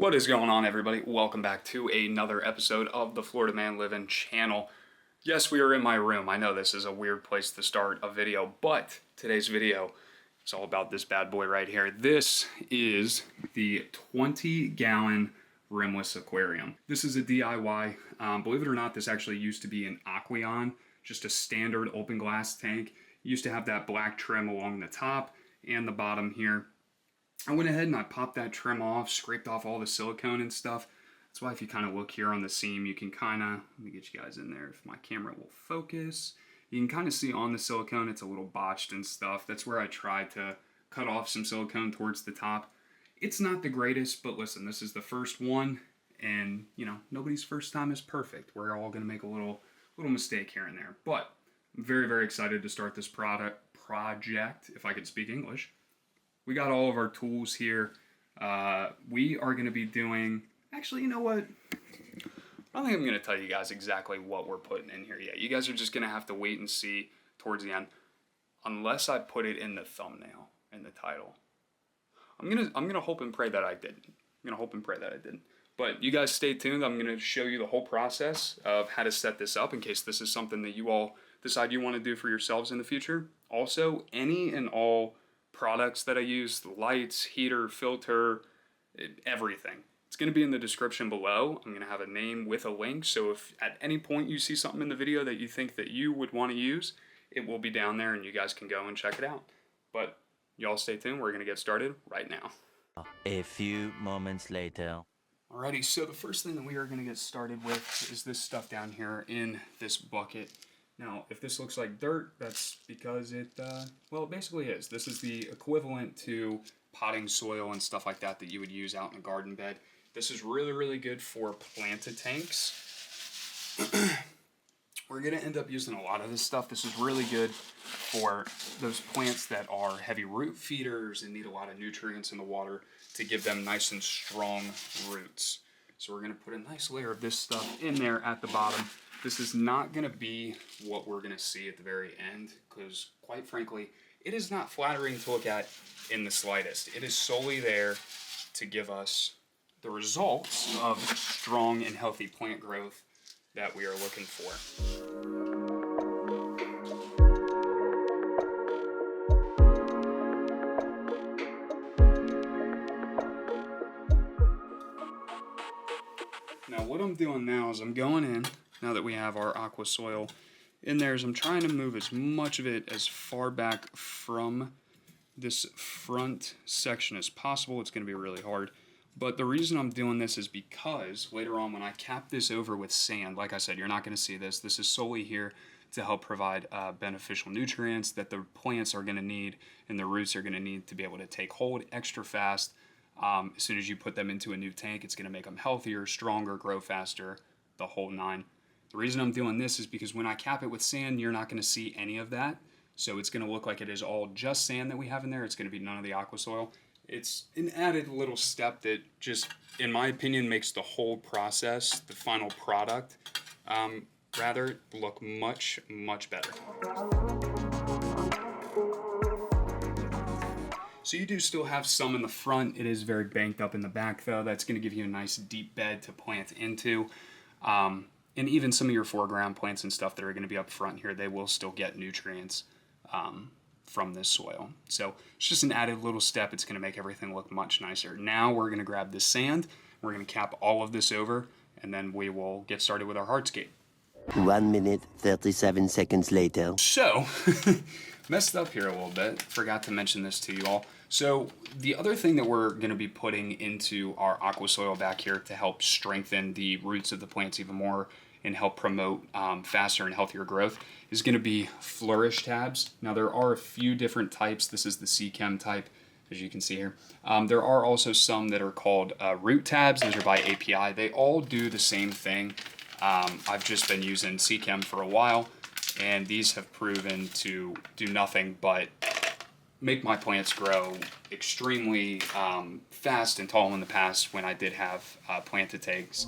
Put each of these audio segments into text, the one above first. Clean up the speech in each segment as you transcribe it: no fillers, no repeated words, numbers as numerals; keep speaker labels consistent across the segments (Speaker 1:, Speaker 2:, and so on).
Speaker 1: What is going on, everybody? Welcome back to another episode of the Florida Man Living channel. Yes, we are in my room. I know this is a weird place to start a video, but today's video is all about this bad boy right here. This is the 20-gallon rimless aquarium. This is a DIY. Believe it or not, this actually used to be an AQUARIUM, just a standard open glass tank. It used to have that black trim along the top and the bottom here. I went ahead and I popped that trim off, scraped off all the silicone and stuff. That's why if you kind of look here on the seam, you can kind of, let me get you guys in there if my camera will focus. You can kind of see on the silicone, it's a little botched and stuff. That's where I tried to cut off some silicone towards the top. It's not the greatest, but listen, this is the first one, and you know, nobody's first time is perfect. We're all gonna make a little mistake here and there. But I'm very, very excited to start this project, if I could speak English. We got all of our tools here. We are going to be doing, actually, you know what? I don't think I'm going to tell you guys exactly what we're putting in here yet. You guys are just going to have to wait and see towards the end, unless I put it in the thumbnail, in the title. I'm gonna hope and pray that I didn't. But you guys stay tuned. I'm going to show you the whole process of how to set this up in case this is something that you all decide you want to do for yourselves in the future. Also, any and all products that I use, the lights, heater, filter, everything. It's going to be in the description below. I'm going to have a name with a link, so if at any point you see something in the video that you think that you would want to use, it will be down there and you guys can go and check it out. But y'all stay tuned. We're going to get started right now.
Speaker 2: A few moments later.
Speaker 1: Alrighty, so the first thing that we are going to get started with is this stuff down here in this bucket. Now, if this looks like dirt, that's because it, well, it basically is. This is the equivalent to potting soil and stuff like that that you would use out in a garden bed. This is really, really good for planted tanks. We're going to end up using a lot of this stuff. This is really good for those plants that are heavy root feeders and need a lot of nutrients in the water to give them nice and strong roots. So we're going to put a nice layer of this stuff in there at the bottom. This is not going to be what we're going to see at the very end because, quite frankly, it is not flattering to look at in the slightest. It is solely there to give us the results of strong and healthy plant growth that we are looking for. Now, what I'm doing now is I'm going in. Now that we have our aqua soil in there, is I'm trying to move as much of it as far back from this front section as possible. It's going to be really hard. But the reason I'm doing this is because later on when I cap this over with sand, like I said, you're not going to see this. This is solely here to help provide beneficial nutrients that the plants are going to need and the roots are going to need to be able to take hold extra fast. As soon as you put them into a new tank, it's going to make them healthier, stronger, grow faster, the whole nine. The reason I'm doing this is because when I cap it with sand, you're not going to see any of that. So it's going to look like it is all just sand that we have in there. It's going to be none of the aqua soil. It's an added little step that just, in my opinion, makes the whole process, the final product, rather look much, much better. So you do still have some in the front. It is very banked up in the back, though. That's going to give you a nice deep bed to plant into. And even some of your foreground plants and stuff that are going to be up front here, they will still get nutrients from this soil. So it's just an added little step. It's going to make everything look much nicer. Now we're going to grab the sand. We're going to cap all of this over, and then we will get started with our hardscape.
Speaker 2: 1 minute, 37 seconds later.
Speaker 1: So, messed up here a little bit. Forgot to mention this to you all. So the other thing that we're going to be putting into our aqua soil back here to help strengthen the roots of the plants even more and help promote faster and healthier growth is going to be flourish tabs. Now there are a few different types. This is the C-Chem type, as you can see here. There are also some that are called root tabs. Those are by API. They all do the same thing. I've just been using C-Chem for a while, and these have proven to do nothing but make my plants grow extremely fast and tall in the past when I did have planted tanks.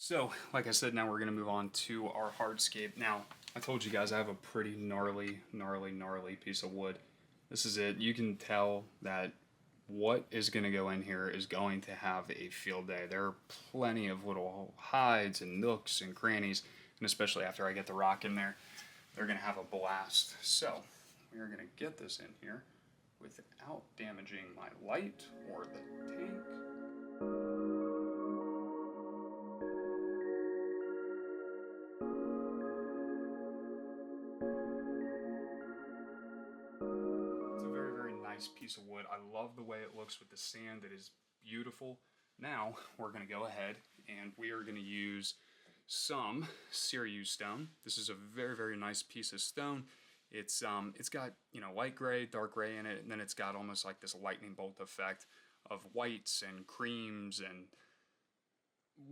Speaker 1: So, like I said, now we're going to move on to our hardscape. Now, I told you guys I have a pretty gnarly piece of wood. This is it. You can tell that what is going to go in here is going to have a field day. There are plenty of little hides and nooks and crannies, and especially after I get the rock in there, they're going to have a blast. So, we are going to get this in here without damaging my light or the tank. Nice piece of wood. I love the way it looks with the sand. It is beautiful. Now we're going to go ahead and we are going to use some Sirius stone. This is a very nice piece of stone. It's got, you know, light gray, dark gray in it, and then it's got almost like this lightning bolt effect of whites and creams and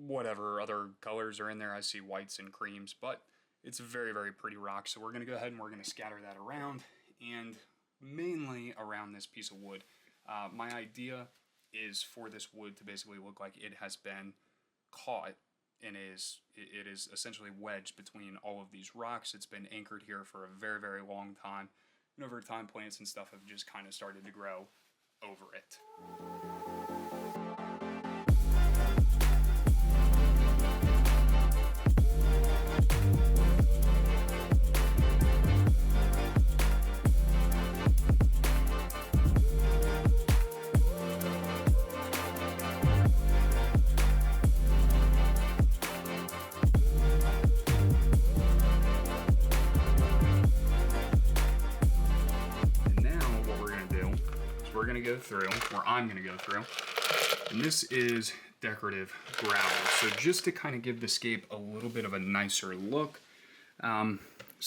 Speaker 1: whatever other colors are in there. I see whites and creams, but it's a very pretty rock. So we're going to go ahead and we're going to scatter that around, and mainly around this piece of wood. My idea is for this wood to basically look like it has been caught and it is essentially wedged between all of these rocks. It's been anchored here for a very long time, and over time plants and stuff have just kind of started to grow over it. Go through, or I'm going to go through, and this is decorative gravel. So just to kind of give the scape a little bit of a nicer look. Some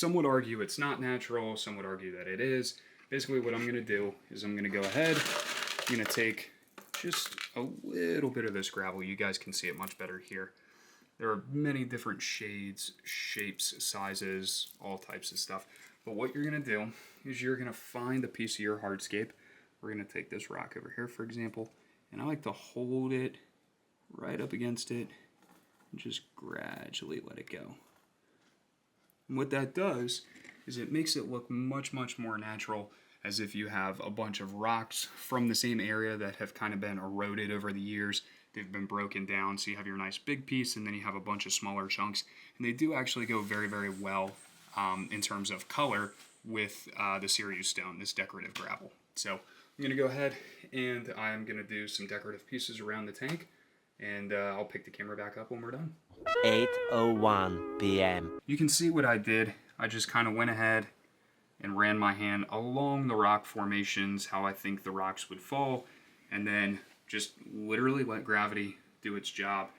Speaker 1: would argue it's not natural, some would argue that it is. Basically what I'm going to do is I'm going to go ahead, I'm going to take just a little bit of this gravel. You guys can see it much better here. There are many different shades, shapes, sizes, all types of stuff. But what you're going to do is you're going to find a piece of your hardscape. We're going to take this rock over here, for example, and I like to hold it right up against it and just gradually let it go. And what that does is it makes it look much more natural, as if you have a bunch of rocks from the same area that have kind of been eroded over the years. They've been broken down, so you have your nice big piece, and then you have a bunch of smaller chunks. And they do actually go very well in terms of color with the Sirius stone, this decorative gravel. So I'm going to go ahead and I'm going to do some decorative pieces around the tank, and I'll pick the camera back up when we're done.
Speaker 2: 8:01 p.m.
Speaker 1: You can see what I did. I just kind of went ahead and ran my hand along the rock formations, how I think the rocks would fall, and then just literally let gravity do its job.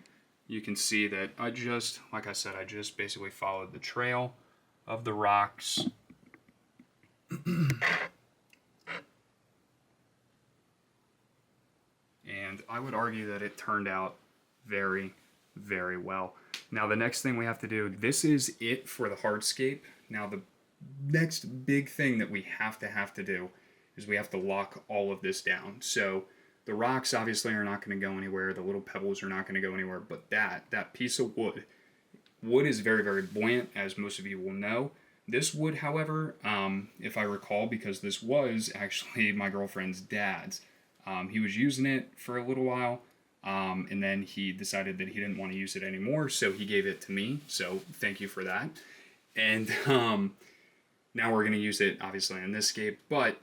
Speaker 1: You can see that I just, like I said, I just basically followed the trail of the rocks. And I would argue that it turned out very well. Now the next thing we have to do, this is it for the hardscape. Now the next big thing that we have to do is we have to lock all of this down. So the rocks obviously are not going to go anywhere, the little pebbles are not going to go anywhere, but that piece of wood is very buoyant, as most of you will know. This wood, however, if I recall, because this was actually my girlfriend's dad's, he was using it for a little while, and then he decided that he didn't want to use it anymore, so he gave it to me, so thank you for that. And now we're going to use it, obviously, in this scape, but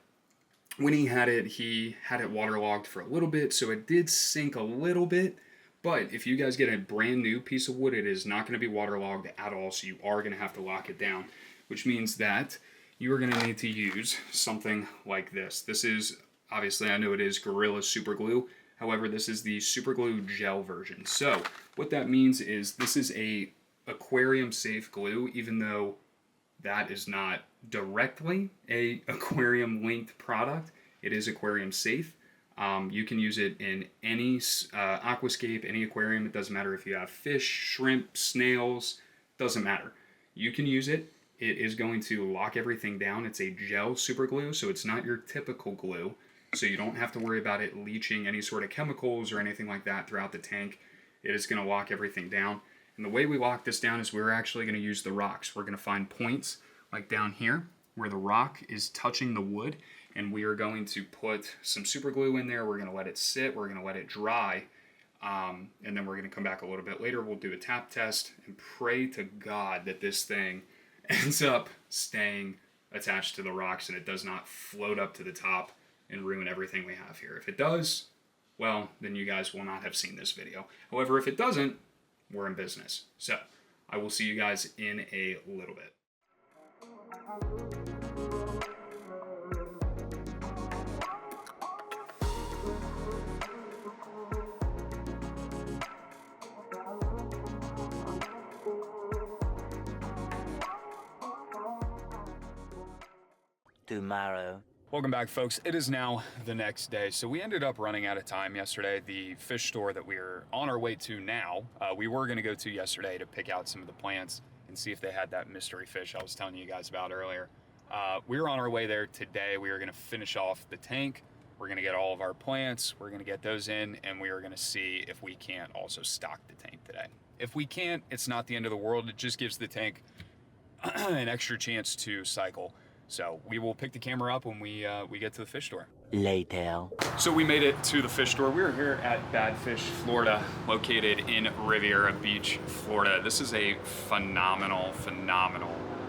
Speaker 1: when he had it waterlogged for a little bit, so it did sink a little bit, but if you guys get a brand new piece of wood, it is not going to be waterlogged at all, so you are going to have to lock it down, which means that you are going to need to use something like this. This is, obviously, I know it is Gorilla Super Glue. However, this is the Super Glue gel version. So what that means is this is a aquarium safe glue, even though that is not directly a aquarium linked product. It is aquarium safe. You can use it in any aquascape, any aquarium. It doesn't matter if you have fish, shrimp, snails, doesn't matter. You can use it. It is going to lock everything down. It's a gel super glue, so it's not your typical glue. So you don't have to worry about it leaching any sort of chemicals or anything like that throughout the tank. It is going to lock everything down. And the way we lock this down is we're actually going to use the rocks. We're going to find points like down here where the rock is touching the wood, and we are going to put some super glue in there. We're going to let it sit. We're going to let it dry. And then we're going to come back a little bit later. We'll do a tap test and pray to God that this thing ends up staying attached to the rocks and it does not float up to the top and ruin everything we have here. If it does, well, then you guys will not have seen this video. However, if it doesn't, we're in business. So I will see you guys in a little bit.
Speaker 2: Tomorrow.
Speaker 1: Welcome back, folks. It is now the next day. So we ended up running out of time yesterday. The fish store that we're on our way to now, we were going to go to yesterday to pick out some of the plants and see if they had that mystery fish I was telling you guys about earlier. We were on our way there today. We are going to finish off the tank. We're going to get all of our plants. We're going to get those in, and we are going to see if we can't also stock the tank today. If we can't, it's not the end of the world. It just gives the tank an extra chance to cycle. So we will pick the camera up when we get to the fish store.
Speaker 2: Later.
Speaker 1: So we made it to the fish store. We are here at Badfish, Florida, located in Riviera Beach, Florida. This is a phenomenal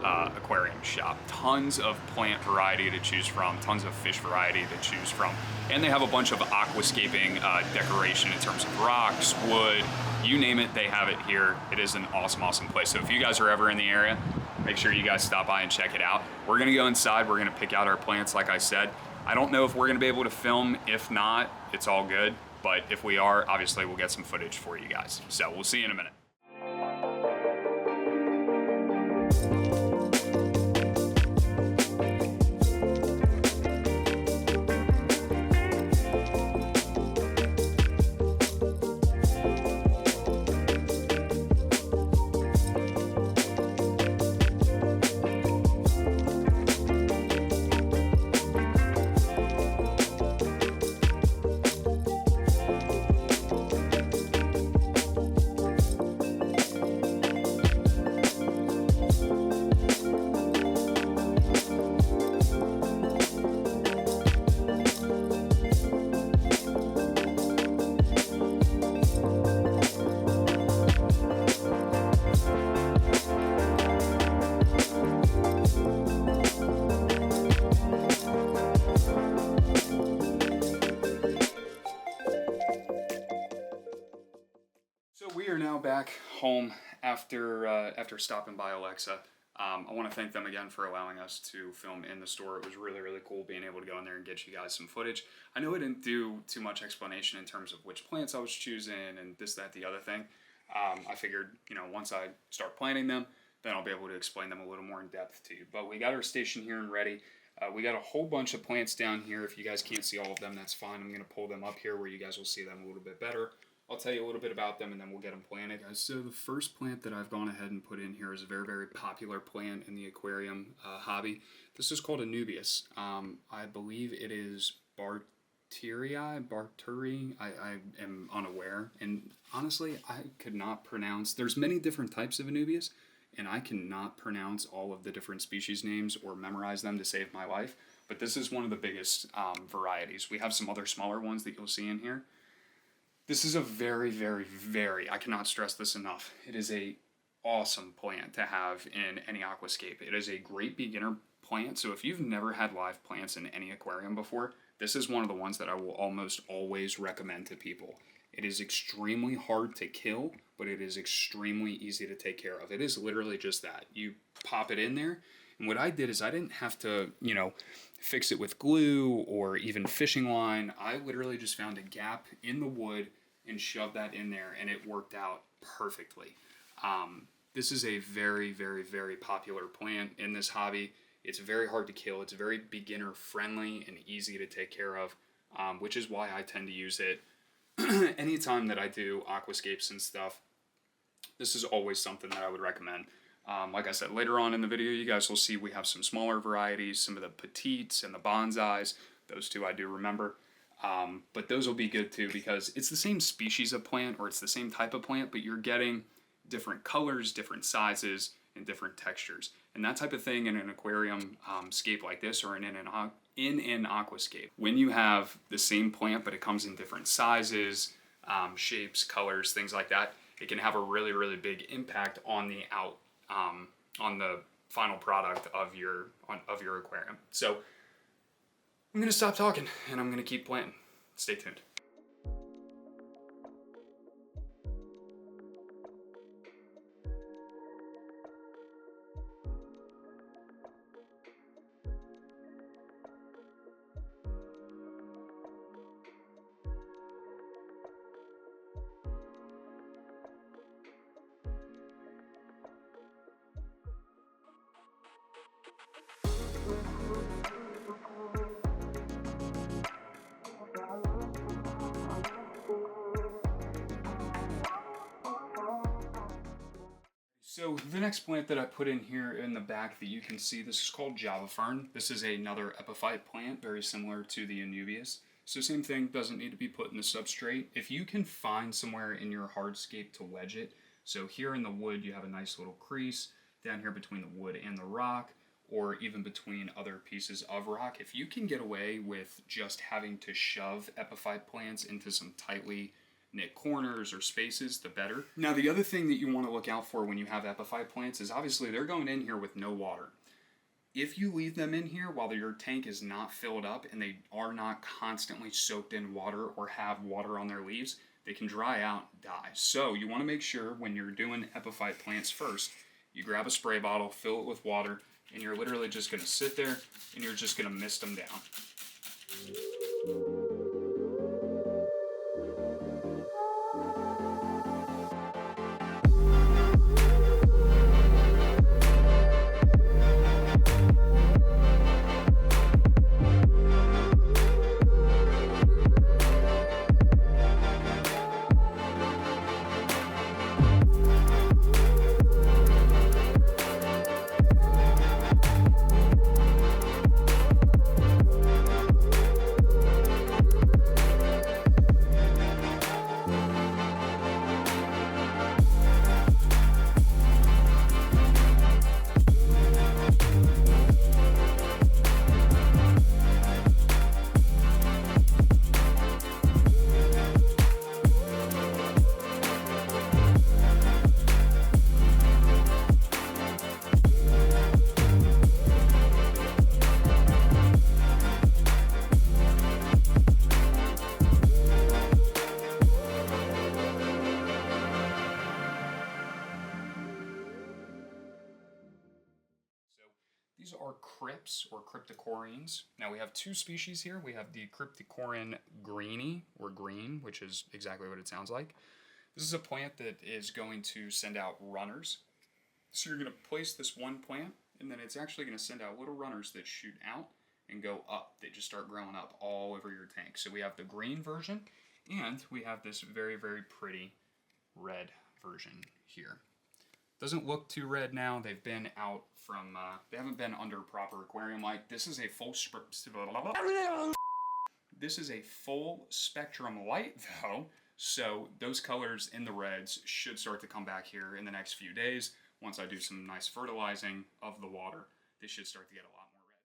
Speaker 1: aquarium shop. Tons of plant variety to choose from, tons of fish variety to choose from. And they have a bunch of aquascaping decoration in terms of rocks, wood, you name it, they have it here. It is an awesome place. So if you guys are ever in the area, make sure you guys stop by and check it out. We're gonna go inside, we're gonna pick out our plants like I said. I don't know if we're gonna be able to film. If not, it's all good. But if we are, obviously we'll get some footage for you guys. So we'll see you in a minute. We are now back home after stopping by Alexa. I want to thank them again for allowing us to film in the store. It was really cool being able to go in there and get you guys some footage. I know I didn't do too much explanation in terms of which plants I was choosing and this, that, the other thing. I figured, once I start planting them, then I'll be able to explain them a little more in depth to you. But we got our station here and ready. We got a whole bunch of plants down here. If you guys can't see all of them, that's fine. I'm going to pull them up here where you guys will see them a little bit better. I'll tell you a little bit about them and then we'll get them planted. So the first plant that I've gone ahead and put in here is a very popular plant in the aquarium hobby. This is called Anubias. I believe it is Barturi. I am unaware. And honestly, I could not pronounce. There's many different types of Anubias, and I cannot pronounce all of the different species names or memorize them to save my life. But this is one of the biggest varieties. We have some other smaller ones that you'll see in here. This is a very, I cannot stress this enough. It is a awesome plant to have in any aquascape. It is a great beginner plant, so if you've never had live plants in any aquarium before, this is one of the ones that I will almost always recommend to people. It is extremely hard to kill, but it is extremely easy to take care of. It is literally just that. You pop it in there, and what I did is I didn't have to, fix it with glue or even fishing line. I literally just found a gap in the wood and shoved that in there, and it worked out perfectly. This is a very popular plant in this hobby. It's very hard to kill. It's very beginner friendly and easy to take care of, which is why I tend to use it anytime that I do aquascapes and stuff. This is always something that I would recommend. Like I said, later on in the video, you guys will see we have some smaller varieties, some of the petites and the bonsais. Those two I do remember. But those will be good too because it's the same species of plant or it's the same type of plant, but you're getting different colors, different sizes, and different textures. And that type of thing in an aquarium scape like this, or in an aquascape, when you have the same plant but it comes in different sizes, shapes, colors, things like that, it can have a really big impact on the on the final product of your aquarium. So I'm gonna stop talking and I'm gonna keep planting. Stay tuned. So the next plant that I put in here in the back that you can see, this is called Java Fern. This is another epiphyte plant, very similar to the Anubias. So same thing, doesn't need to be put in the substrate. If you can find somewhere in your hardscape to wedge it, so here in the wood you have a nice little crease, down here between the wood and the rock, or even between other pieces of rock, if you can get away with just having to shove epiphyte plants into some tightly knit corners or spaces, the better. Now the other thing that you want to look out for when you have epiphyte plants is obviously they're going in here with no water. If you leave them in here while your tank is not filled up and they are not constantly soaked in water or have water on their leaves, they can dry out and die. So you want to make sure when you're doing epiphyte plants first, you grab a spray bottle, fill it with water, and you're literally just going to sit there and you're just going to mist them down. These are crypts or cryptocorynes. Now we have two species here. We have the cryptocorin greeny, or green, which is exactly what it sounds like. This is a plant that is going to send out runners. So you're going to place this one plant, and then it's actually going to send out little runners that shoot out and go up. They just start growing up all over your tank. So we have the green version, and we have this very pretty red version here. Doesn't look too red now. They've been out from, they haven't been under proper aquarium light. This is a full spectrum light though, so those colors in the reds should start to come back here in the next few days. Once I do some nice fertilizing of the water, they should start to get a lot more red.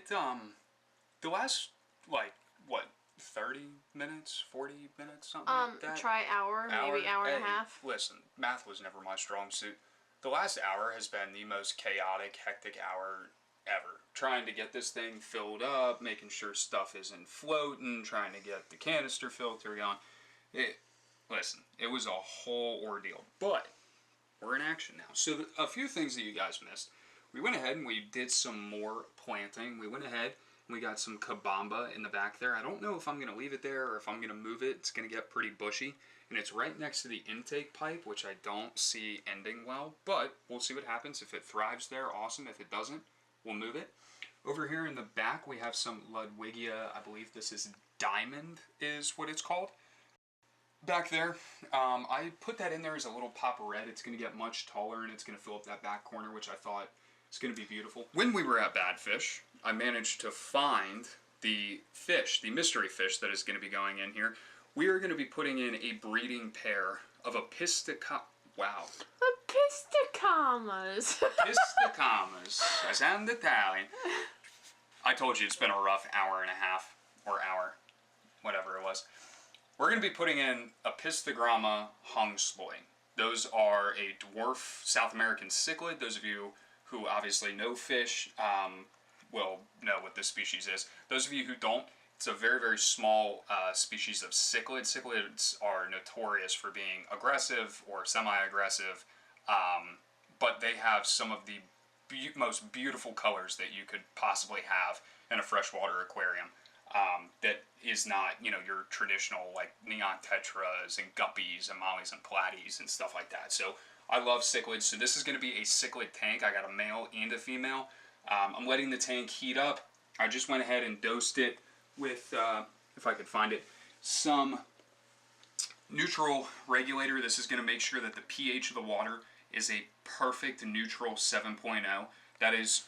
Speaker 1: the last, like, what, 30 minutes, 40 minutes, something like that?
Speaker 3: Try hour, maybe hour and a half.
Speaker 1: Listen, math was never my strong suit. The last hour has been the most chaotic, hectic hour ever. Trying to get this thing filled up, making sure stuff isn't floating, trying to get the canister filter going. Listen, it was a whole ordeal. But we're in action now. So a few things that you guys missed. We went ahead and we did some more planting. We went ahead and we got some kabamba in the back there. I don't know if I'm going to leave it there or if I'm going to move it. It's going to get pretty bushy. And it's right next to the intake pipe, which I don't see ending well. But we'll see what happens. If it thrives there, awesome. If it doesn't, we'll move it. Over here in the back, we have some Ludwigia. I believe this is Diamond is what it's called. Back there, I put that in there as a little pop of red. It's going to get much taller and it's going to fill up that back corner, which I thought is going to be beautiful. When we were at Badfish, I managed to find the fish, the mystery fish that is going to be going in here. We are going to be putting in a breeding pair of Episticamas. Episticamas. I sound Italian. I told you it's been a rough hour and a half, or hour, whatever it was. We're going to be putting in Epistogramma hungsloy. Those are a dwarf South American cichlid. Those of you who obviously know fish will know what this species is. Those of you who don't, it's a very, very small species of cichlid. Cichlids are notorious for being aggressive or semi-aggressive, but they have some of the most beautiful colors that you could possibly have in a freshwater aquarium. That is not, you know, your traditional like neon tetras and guppies and mollies and platies and stuff like that. So I love cichlids. So this is going to be a cichlid tank. I got a male and a female. I'm letting the tank heat up. I just went ahead and dosed it with, if I could find it, some neutral regulator. This is going to make sure that the pH of the water is a perfect neutral 7.0. That is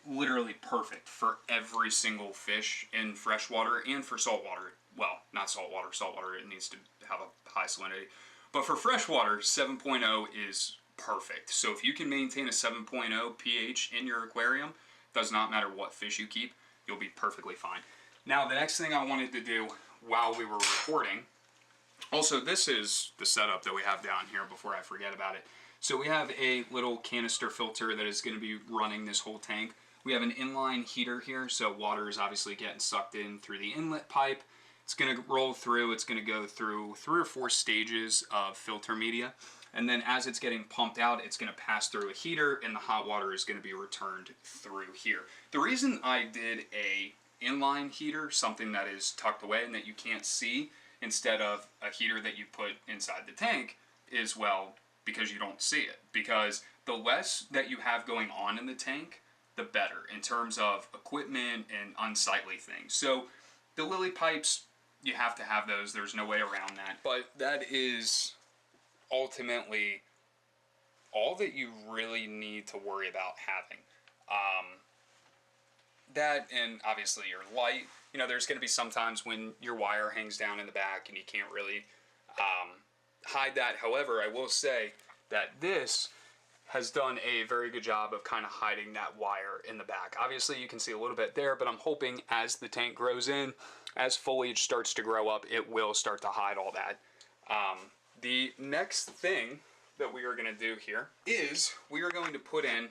Speaker 1: literally perfect for every single fish in freshwater and for saltwater. Well, not saltwater. Saltwater, it needs to have a high salinity. But for freshwater, 7.0 is perfect. So if you can maintain a 7.0 pH in your aquarium, does not matter what fish you keep, you'll be perfectly fine. Now, the next thing I wanted to do while we were recording, also this is the setup that we have down here before I forget about it. So we have a little canister filter that is going to be running this whole tank. We have an inline heater here, so water is obviously getting sucked in through the inlet pipe. It's going to roll through, it's going to go through 3 or 4 stages of filter media, and then as it's getting pumped out, it's going to pass through a heater, and the hot water is going to be returned through here. The reason I did a inline heater, something that is tucked away and that you can't see, instead of a heater that you put inside the tank, is, well, because you don't see it. Because the less that you have going on in the tank, the better in terms of equipment and unsightly things. So the lily pipes, you have to have those. There's no way around that. But that is ultimately all that you really need to worry about having. That, and obviously your light. You know, there's going to be some times when your wire hangs down in the back and you can't really hide that. However, I will say that this has done a very good job of kind of hiding that wire in the back. Obviously you can see a little bit there, but I'm hoping as the tank grows in, as foliage starts to grow up, it will start to hide all that. The next thing that we are going to do here is we are going to put in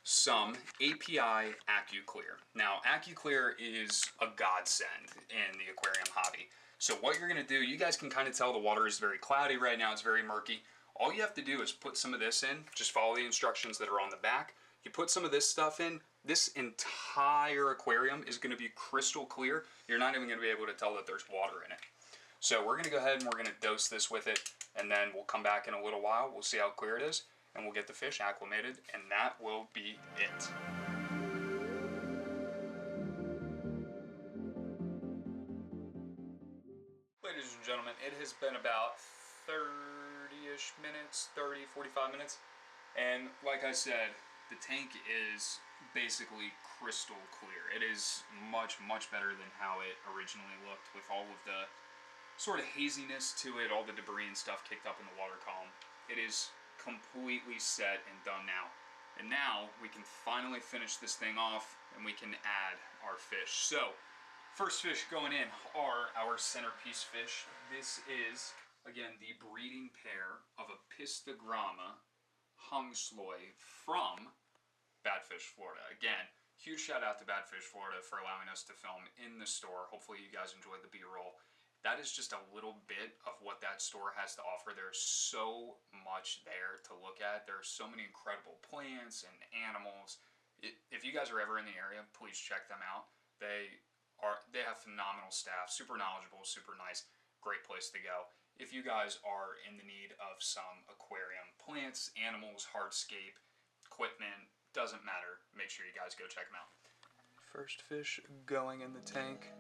Speaker 1: some API AquaClear. Now, AquaClear is a godsend in the aquarium hobby. So what you're going to do, you guys can kind of tell the water is very cloudy right now, it's very murky. All you have to do is put some of this in, just follow the instructions that are on the back. You put some of this stuff in, this entire aquarium is going to be crystal clear. You're not even going to be able to tell that there's water in it. So we're going to go ahead and we're going to dose this with it, and then we'll come back in a little while, we'll see how clear it is, and we'll get the fish acclimated, and that will be it. Ladies and gentlemen, it has been about 30-ish minutes, 30, 45 minutes, and like I said, the tank is basically crystal clear. It is much, much better than how it originally looked, with all of the sort of haziness to it, all the debris and stuff kicked up in the water column. It is completely set and done now. And now we can finally finish this thing off and we can add our fish. So, first fish going in are our centerpiece fish. This is, again, the breeding pair of a Pistogramma Hungsloy from Badfish, Florida. Again, huge shout out to Badfish, Florida for allowing us to film in the store. Hopefully you guys enjoyed the B-roll. That is just a little bit of what that store has to offer. There's so much there to look at. There's so many incredible plants and animals. If you guys are ever in the area, please check them out. They have phenomenal staff, super knowledgeable, super nice, great place to go. If you guys are in the need of some aquarium plants, animals, hardscape, equipment, doesn't matter, make sure you guys go check them out. First fish going in the tank.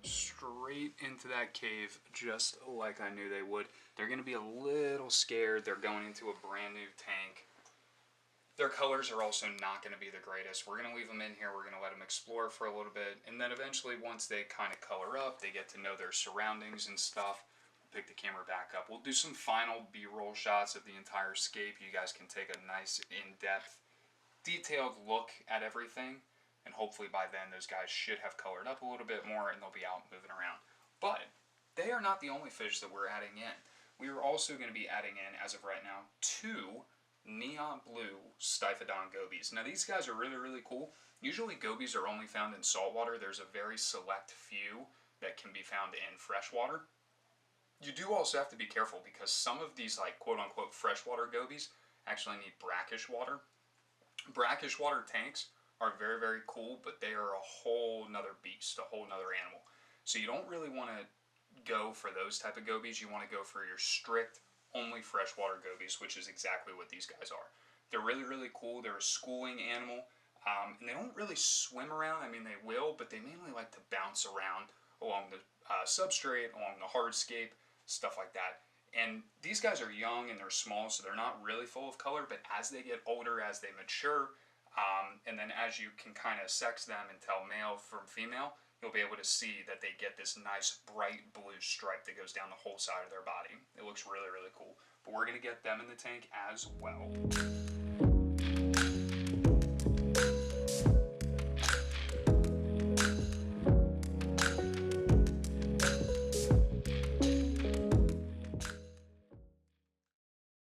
Speaker 1: Straight into that cave, just like I knew they would. They're going to be a little scared. They're going into a brand new tank. Their colors are also not going to be the greatest. We're going to leave them in here. We're going to let them explore for a little bit. And then eventually, once they kind of color up, they get to know their surroundings and stuff. We'll pick the camera back up. We'll do some final B-roll shots of the entire scape. You guys can take a nice, in-depth, detailed look at everything. And hopefully by then, those guys should have colored up a little bit more and they'll be out moving around. But they are not the only fish that we're adding in. We are also going to be adding in, as of right now, 2 neon blue Stiphodon gobies. Now these guys are really, really cool. Usually gobies are only found in saltwater. There's a very select few that can be found in freshwater. You do also have to be careful because some of these, like, quote-unquote freshwater gobies actually need brackish water. Brackish water tanks are very, very cool, but they are a whole nother beast, a whole nother animal. So you don't really want to go for those type of gobies. You want to go for your strict, only freshwater gobies, which is exactly what these guys are. They're really, really cool. They're a schooling animal, and they don't really swim around. I mean, they will, but they mainly like to bounce around along the substrate, along the hardscape, stuff like that. And these guys are young and they're small, so they're not really full of color, but as they get older, as they mature, and then as you can kind of sex them and tell male from female, you'll be able to see that they get this nice bright blue stripe that goes down the whole side of their body. It looks really, really cool. But we're going to get them in the tank as well.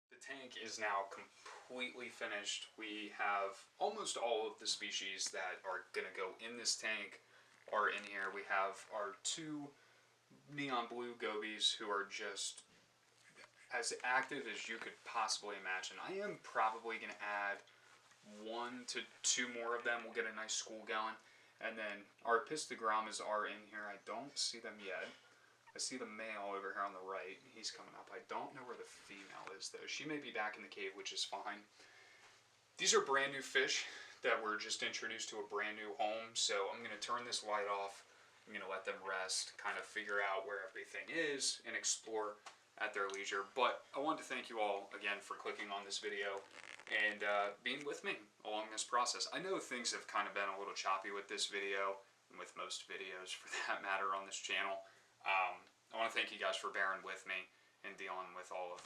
Speaker 1: The tank is now completely finished. We have almost all of the species that are going to go in this tank are in here. We have our 2 neon blue gobies who are just as active as you could possibly imagine. I am probably going to add 1 to 2 more of them. We'll get a nice school going. And then our Pistogrammas are in here. I don't see them yet. I see the male over here on the right. He's coming up. I don't know where the female is, though. She may be back in the cave, which is fine. These are brand new fish that were just introduced to a brand new home. So I'm going to turn this light off. I'm going to let them rest, kind of figure out where everything is, and explore at their leisure. But I wanted to thank you all again for clicking on this video and being with me along this process. I know things have kind of been a little choppy with this video, and with most videos for that matter on this channel. I want to thank you guys for bearing with me and dealing with all of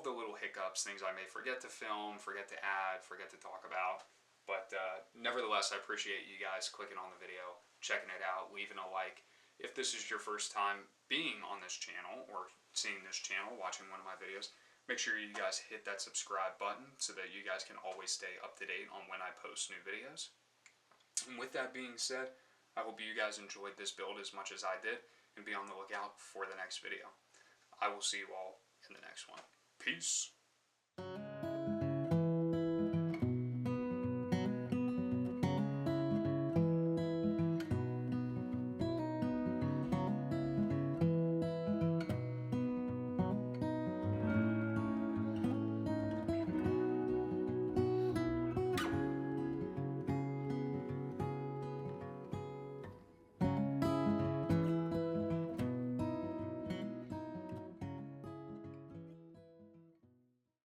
Speaker 1: the little hiccups, things I may forget to film, forget to add, forget to talk about. But nevertheless, I appreciate you guys clicking on the video, checking it out, leaving a like. If this is your first time being on this channel or seeing this channel, watching one of my videos, make sure you guys hit that subscribe button so that you guys can always stay up to date on when I post new videos. And with that being said, I hope you guys enjoyed this build as much as I did, and be on the lookout for the next video. I will see you all in the next one. Peace.